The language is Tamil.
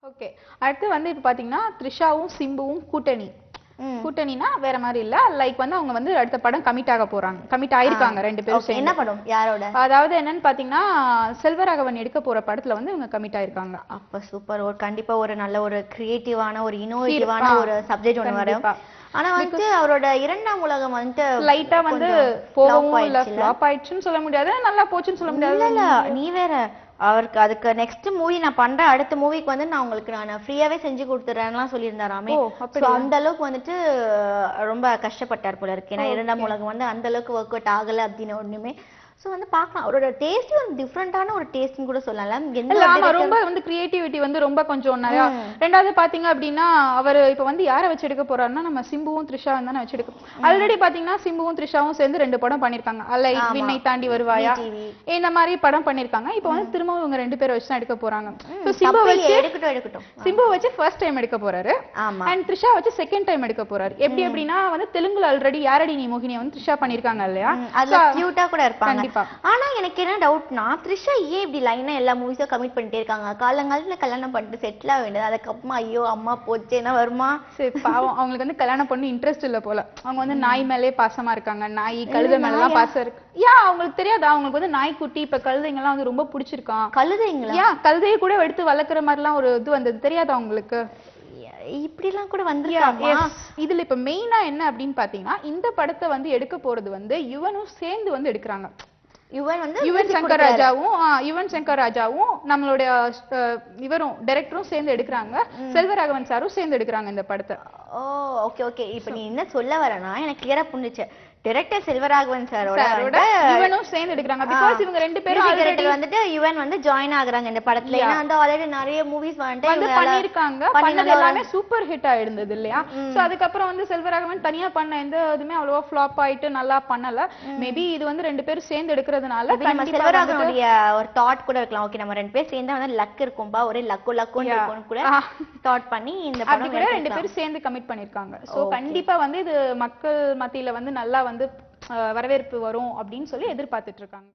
ஓகே. அடுத்து வந்து இப்ப பாத்தீங்கன்னா த்ரிஷாவும் சிம்புவும் கூட்டணி. கூட்டணினா வேற மாதிரி இல்ல. லைக் வந்து அவங்க வந்து அடுத்த படம் கமிட் ஆக போறாங்க. கமிட் ஆயிருக்காங்க ரெண்டு பேரும் சேர்ந்து. என்ன படம்? யாரோட? அதாவது என்னன்னு பாத்தீங்கன்னா செல்வராகவன் எடுக்க போற படத்துல வந்து இவங்க கமிட் ஆயிருக்காங்க. அப்ப சூப்பர். ஒரு கண்டிப்பா ஒரு நல்ல ஒரு கிரியேட்டிவான ஒரு இன்னோவேட்டிவான ஒரு சப்ஜெக்ட் ஒன்னு வரும். ஆனா வந்து அவரோட இரண்டாம் உலகம் வந்து லைட்டா வந்து போகவும் இல்ல, ஃப்ளாப் ஆயிடுச்சுன்னு சொல்ல முடியாது, நல்லா போச்சுன்னு சொல்ல முடியாது. இல்ல நீ வேற அவருக்கு அதுக்கு நெக்ஸ்ட் மூவி நான் பண்றேன், அடுத்த மூவிக்கு வந்து நான் உங்களுக்கு நான் ஃப்ரீயாவே செஞ்சு கொடுத்துறேன்லாம் சொல்லியிருந்தாராமே. அந்த அளவுக்கு வந்துட்டு ரொம்ப கஷ்டப்பட்டார் போல இருக்கு. ஏன்னா இரண்டாம் உலகம் வந்து அந்த அளவுக்கு ஒர்க் அவுட் ஆகல அப்படின்னு ஒண்ணுமே. சோ வந்து பார்க்கலாம், அவரோட டேஸ்ட் ஒரு டிஃபரெண்டான ஒரு டேஸ்ட்னு கூட சொல்லலாம். ரொம்ப வந்து கிரியேட்டிவிட்டி வந்து ரொம்ப கொஞ்சம் நிறைய. ரெண்டாவது பாத்தீங்க அப்படின்னா அவர் இப்ப வந்து யாரை வச்சு எடுக்க போறாருன்னா நம்ம சிம்புவும் த்ரிஷாவும் தானே வச்சு எடுக்க. ஆல்ரெடி பாத்தீங்கன்னா சிம்புவும் த்ரிஷாவும் சேர்ந்து 2 படம் பண்ணிருக்காங்க. லைக் விண்ணை தாண்டி வருவாயா இந்த மாதிரி படம் பண்ணிருக்காங்க. இப்ப வந்து திரும்பவும் இவங்க 2 பேரை வச்சு தான் எடுக்க போறாங்க. சிம்பு வச்சு ஃபர்ஸ்ட் டைம் எடுக்க போறாரு, அண்ட் த்ரிஷா வச்சு செகண்ட் டைம் எடுக்க போறாரு. எப்படி அப்படின்னா வந்து தெலுங்குல ஆல்ரெடி யாரடி நீ மோகினியை வந்து த்ரிஷா பண்ணிருக்காங்க இல்லையா, அதுல கியூட்டா கூட இருப்பாங்க. ஆனா எனக்கு என்ன டவுட்னா, த்ரிஷா ஏன் இப்படி லைனா எல்லா மூவிஸும் கமிட் பண்ணிட்டே இருக்காங்க? காலங்காலத்துல கல்யாணம் பண்ணிட்டு செட்டில் ஆக வேண்டியது, அதுக்கப்புறமா ஐயோ அம்மா போச்சேன்னா வருமா? சரி பாவம், அவங்களுக்கு வந்து கல்யாணம் பண்ணி இன்ட்ரெஸ்ட் இல்ல போல. அவங்க வந்து நாய் மேலே பாசமா இருக்காங்க, நாய் கழுதை மேல எல்லாம் பாசம் இருக்கு. அவங்களுக்கு தெரியாதா, அவங்களுக்கு வந்து நாய்க்குட்டி இப்ப கழுதைங்க எல்லாம் வந்து ரொம்ப பிடிச்சிருக்கான். கழுதைங்களா? கழுதையை கூட எடுத்து வளர்க்குற மாதிரி எல்லாம் ஒரு இது வந்தது தெரியாதா உங்களுக்கு? இப்படி எல்லாம் கூட வந்துருக்காமா? இதுல இப்ப மெயினா என்ன அப்படின்னு பாத்தீங்கன்னா, இந்த படத்தை வந்து எடுக்க போறது வந்து யுவனும் சேர்ந்து வந்து எடுக்கிறாங்க. யுவன் சங்கர் ராஜாவும் நம்மளுடைய இவரும் டைரக்டரும் சேர்ந்து எடுக்கிறாங்க. செல்வராகவன் சாரும் சேர்ந்து எடுக்கிறாங்க இந்த படத்தை. Okay okay. இப்ப நீ என்ன சொல்ல வரனா எனக்கு கிளியரா புரிஞ்சுச்சு. டைரக்டர் செல்வராகவன் சாரோட யுவனும் சேர்ந்து எடுக்கறாங்க. பிகாஸ் இவங்க ரெண்டு பேரும் ஆல்ரெடி வந்துட்டு யுவன் வந்து ஜாயின் ஆகுறாங்க இந்த படத்துல. ஏன்னா வந்து ஆல்ரெடி நிறைய மூவிஸ் வந்து பண்ணிருக்காங்க. பண்ணது எல்லாமே சூப்பர் ஹிட் ஆயிருந்தது இல்லையா? சோ அதுக்கு அப்புறம் வந்து செல்வராகவன் தனியா பண்ண எந்த இதுமே அவ்வளவா ஃப்ளாப் ஆயிட்டு நல்லா பண்ணல. மேபி இது வந்து ரெண்டு பேரும் சேர்ந்து எடுக்கிறதுனால செல்வராகவனுடைய ஒரு தாட் கூட இருக்கலாம். ஓகே நம்ம ரெண்டு பேரும் சேர்ந்தா வந்து லக் இருக்கும்பா, ஒரே லக்குன்னு இருக்கும்னு கூட தாட் பண்ணி இந்த படம் கூட ரெண்டு பேரும் சேர்ந்து கமிட் பண்ணிருக்காங்க. சோ கண்டிப்பா வந்து இது மக்கள் மத்தியில வந்து நல்லா வந்து வரவேற்பு வரும் அப்படின்னு சொல்லி எதிர்பார்த்துட்டு இருக்காங்க.